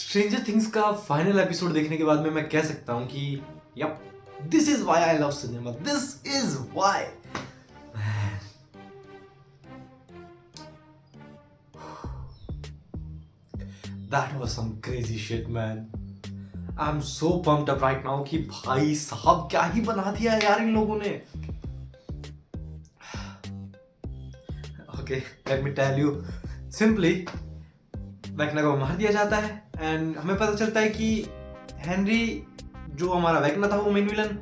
Stranger things का final episode देखने के बाद में मैं कह सकता हूँ कि yup, this is why I love cinema, this is why. That was some crazy shit man. I am so pumped up right now कि भाई साहब क्या ही बना दिया यार इन लोगों ने। Okay, let me tell you simply, Vecna को मार दिया जाता है एंड हमें पता चलता है कि हेनरी जो हमारा वेकना था वो मेन विलन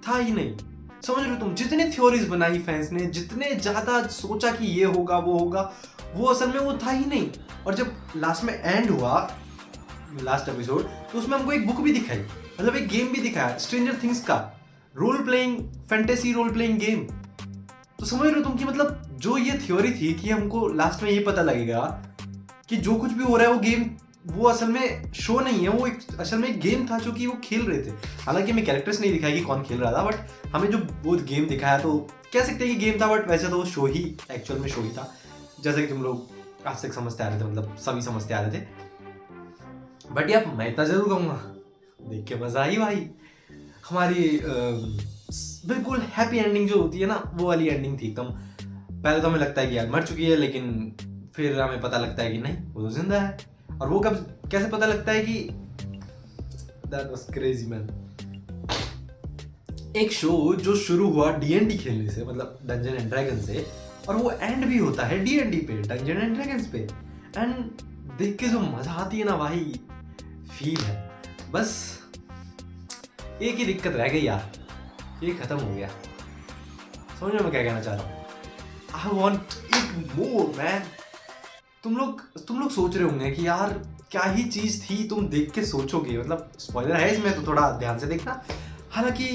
था ही नहीं। समझ रहे हो तुम, जितने थ्योरीज बनाई फैंस ने, जितने ज्यादा सोचा कि ये होगा वो होगा, वो असल में वो था ही नहीं। और जब लास्ट में एंड हुआ लास्ट एपिसोड, तो उसमें हमको एक बुक भी दिखाई, मतलब एक गेम भी दिखाया स्ट्रेंजर थिंग्स का, role playing fantasy role playing game. तो समझ रहे हो तुम कि मतलब जो ये थ्योरी थी कि हमको लास्ट में ये पता लगेगा कि जो कुछ भी हो रहा है वो गेम, वो असल में शो नहीं है, वो एक असल में एक गेम था जो कि वो खेल रहे थे। हालांकि हमें कैरेक्टर्स नहीं दिखाया कि कौन खेल रहा था, बट हमें जो वो गेम दिखाया तो कह सकते हैं कि गेम था, बट वैसे तो वो शो ही एक्चुअल में शो ही था, जैसे कि तुम लोग आज तक समझते आ रहे थे, मतलब सभी समझते आ रहे थे। बट यार मैं इतना जरूर कहूँगा, देख के मजा आई भाई। हमारी बिल्कुल हैप्पी एंडिंग जो होती है ना, वो वाली एंडिंग थी एकदम। पहले तो हमें लगता है कि यार मर चुकी है, लेकिन फिर हमें पता लगता है कि नहीं, वो तो जिंदा है। और वो कब कैसे पता लगता है कि दैट वाज क्रेजी मैन। एक शो जो शुरू हुआ D&D खेलने से, मतलब डंजन एंड ड्रैगन से, और वो एंड भी होता है D&D पे, डंजन एंड ड्रैगन्स पे। एंड देख के जो मजा आती है ना भाई, फील है। बस एक ही दिक्कत रह गई यार, ये खत्म हो गया। समझ में मैं क्या कहना चाह रहा हूँ? I want it more man. तुम लोग सोच रहे होंगे कि यार क्या ही चीज थी, तुम देख के सोचोगे, मतलब स्पॉइलर है इसमें तो थोड़ा ध्यान से देखना। हालांकि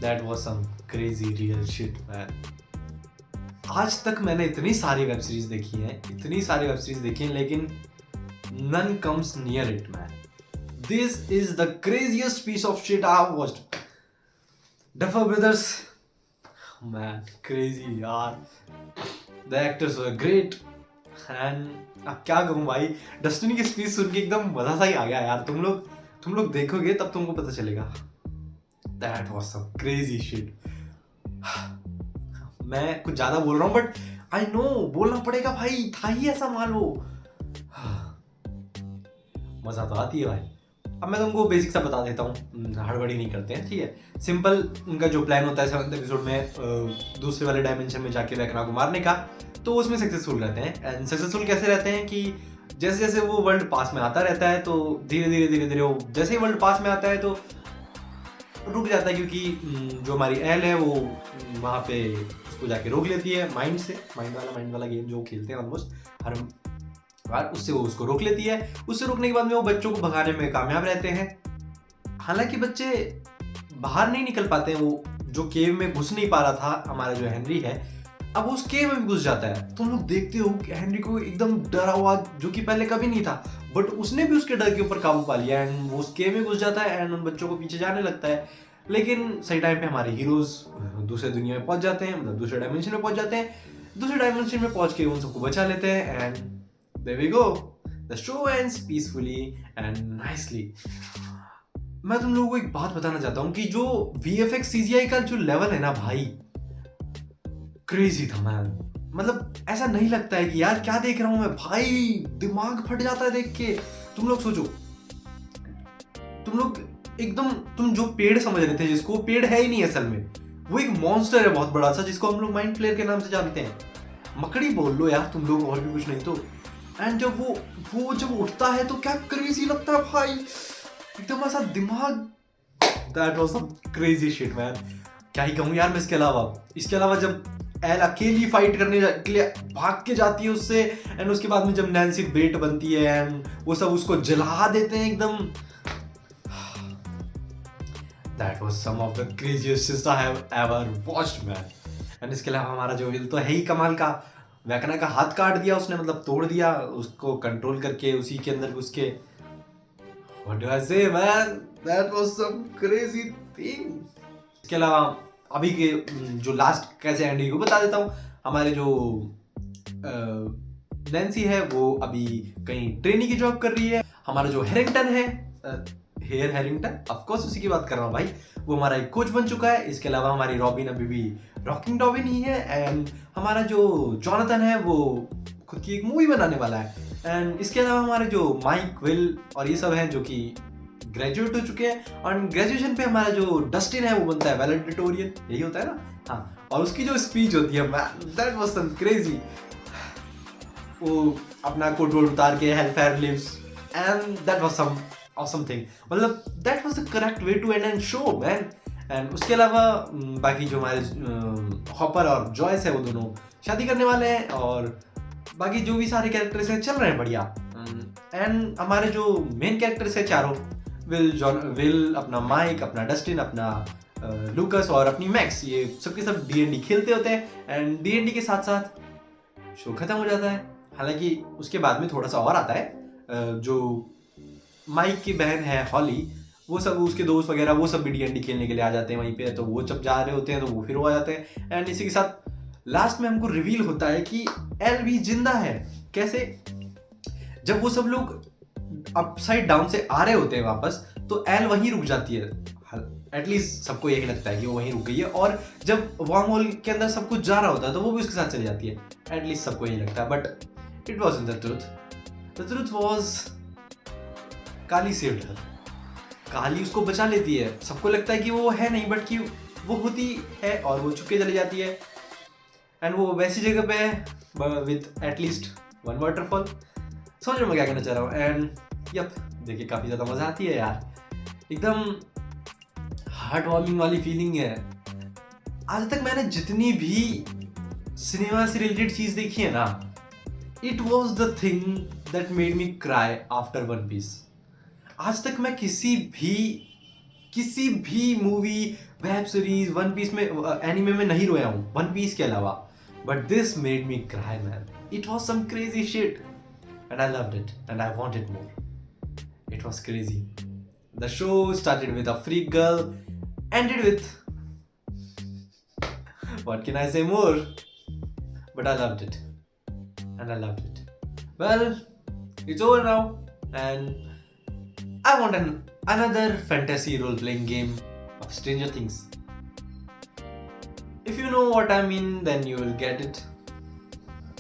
that was some crazy real shit man. आज तक मैंने इतनी सारी वेब सीरीज देखी हैं, लेकिन none comes near it man. This is the craziest piece of shit I have watched. Duffer Brothers, man, crazy यार। The actors were great and अब क्या कहूँ भाई, डस्टिनी की स्पीच सुन के एकदम मजा सा ही आ गया यार। तुम लोग देखोगे तब तुमको पता चलेगा। That was some crazy shit. मैं कुछ ज्यादा बोल रहा हूँ, बट आई नो बोलना पड़ेगा भाई, था ही ऐसा, मान लो। मजा तो आती है भाई। अब मैं तुमको बेसिक सा बता देता हूँ, हड़बड़ी नहीं करते हैं, ठीक है। सिंपल उनका जो प्लान होता है 7th एपिसोड में दूसरे वाले डायमेंशन में जाके वेकना को मारने का, तो उसमें सक्सेसफुल रहते हैं। एंड सक्सेसफुल कैसे रहते हैं कि जैसे जैसे वो वर्ल्ड पास में आता रहता है, तो धीरे धीरे वो जैसे ही वर्ल्ड पास में आता है तो रुक जाता है, क्योंकि जो हमारी एल है वो वहाँ पे उसको जाके रोक लेती है माइंड वाला गेम जो खेलते हैं ऑलमोस्ट हर बार, उससे वो उसको रोक लेती है। उससे रोकने के बाद में वो बच्चों को भगाने में कामयाब रहते हैं। हालांकि बच्चे बाहर नहीं निकल पाते हैं, वो जो केव में घुस नहीं पा रहा था हमारा जो हेनरी है, अब उस केव में भी घुस जाता है। तुम लोग देखते हो कि हेनरी को एकदम डरा हुआ, जो कि पहले कभी नहीं था, बट उसने भी उसके डर के ऊपर काबू पा लिया एंड वो उस केव में घुस जाता है एंड उन बच्चों को पीछे जाने लगता है। लेकिन सही टाइम पे हमारे हीरोज दूसरे दुनिया में पहुंच जाते हैं, मतलब दूसरे डायमेंशन में पहुंच जाते हैं। दूसरे डायमेंशन में पहुंच के उन सबको बचा लेते हैं and there we go, the show ends peacefully and nicely. मैं तुम लोगों को एक बात बताना चाहता हूँ कि जो VFX CGI का जो लेवल है ना भाई, क्रेजी था मैन। मतलब ऐसा नहीं लगता है कि यार क्या देख रहा हूँ मैं भाई, दिमाग फट जाता है देख के। तुम लोग सोचो, तुम लोग एकदम, तुम जो पेड़ समझ रहे थे जिसको, वो पेड़ है ही नहीं असल में, वो एक मॉन्स्टर है बहुत बड़ा सा, जिसको हम लोग माइंड फ्लेयर के नाम से जानते हैं। मकड़ी बोल लो यार तुम लोग, और भी कुछ नहीं तो। एंड जब वो जब उठता है तो क्या क्रेजी लगता है भाई, एकदम ऐसा दिमाग। That was some crazy shit man. क्या ही कहूँ यार मैं इसके अलावा जब एल अकेली फाइट करने के लिए भाग के जाती है उससे, एंड उसके बाद में जब नैन्सी बेट बनती है एंड वो सब उसको जला देते हैं एकदम। That was some of the craziest shit I have ever watched man. And इसके अलावा हमारा जो विल तो है ही कमाल का, वेकना का हाथ काट दिया उसने, मतलब तोड़ दिया उसको कंट्रोल करके, उसी के अंदर घुस के। What do I say man? That was some crazy thing. इसके अलावा अभी के जो लास्ट कैसे एंडिंग को बता देता हूँ। हमारे जो नैन्सी है वो अभी कहीं ट्रेनी की जॉब कर रही है। हमारा जो हैरिंगटन है, हेयर हैरिंगटन, ऑफ कोर्स उसी की बात कर रहा हूँ भाई, वो हमारा एक कोच बन चुका है। इसके अलावा हमारी रॉबिन अभी भी रॉकिंग डॉबिन ही है। एंड हमारा जो जॉनथन है वो खुद की एक मूवी बनाने वाला है। एंड इसके अलावा हमारे जो माइक, विल और ये सब हैं जो कि ग्रेजुएट हो चुके हैं। और ग्रेजुएशन पे हमारा जो डस्टिन है वो बनता है वैलेडिटोरियन, यही होता है ना, हाँ। और उसकी जो स्पीच होती है, दैट वाज सम क्रेजी। वो अपना कोट वोट उतार के हेलफेयर लिव्स and that was some awesome thing, मतलब that was the correct way to end an show man. And उसके अलावा बाकी जो हमारे हॉपर और जॉयस है वो दोनों शादी करने वाले हैं। और बाकी जो भी सारे कैरेक्टर्स हैं चल रहे हैं बढ़िया। एंड हमारे जो मेन कैरेक्टर्स हैं चारों, विल, अपना माइक, अपना डस्टिन, अपना लूकस और अपनी मैक्स, ये सबके सब D&D खेलते होते हैं। एंड D&D के साथ साथ शो खत्म हो जाता है। हालांकि उसके बाद में थोड़ा सा और आता है, जो माइक की बहन है हॉली, वो सब उसके दोस्त वगैरह वो सब भी D&D खेलने के लिए आ जाते हैं वहीं पे। तो वो जब जा रहे होते हैं तो वो फिर वो आ जाते हैं। एंड इसी के साथ लास्ट में हमको रिवील होता है कि एल भी जिंदा है। कैसे? जब वो सब लोग अपसाइड डाउन से आ रहे होते हैं वापस, तो एल वहीं रुक जाती है। एटलीस्ट सबको यही लगता है कि वो वहीं रुक गई है। और जब वर्म होल के अंदर सब कुछ जा रहा होता है तो वो भी उसके साथ चली जाती है। एटलीस्ट सबको यही लगता है, but it wasn't the truth. The truth was Kali saved her. Kali उसको बचा लेती है। सबको लगता है कि वो है नहीं, बट कि वो होती है और वो छुप के चली जाती है। एंड वो वैसी जगह पे है विथ एटलीस्ट वन वाटरफॉल। समझ में क्या कहना चाह रहा हूँ। एंड यप, देखिए काफ़ी ज़्यादा मज़ा आती है यार, एकदम हार्ट वार्मिंग वाली फीलिंग है। आज तक मैंने जितनी भी सिनेमा से रिलेटेड चीज़ देखी है ना, it was the thing that made me cry after One Piece. आज तक मैं किसी भी movie, web series, One Piece में, एनिमे में नहीं रोया हूँ वन पीस के अलावा। But this made me cry man. It was some crazy shit and I loved it and I wanted more. It was crazy. The show started with a freak girl, ended with, what can I say more? But I loved it and I loved it. Well, it's over now and I want another fantasy role-playing game of Stranger Things. If you know what I mean, then you will get it.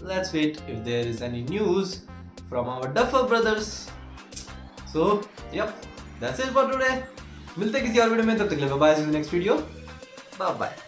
Let's wait if there is any news from our Duffer brothers. So, yep, that's it for today. मिलते हैं किसी और video में, तब तक के लिए bye, see you in the next video. Bye bye.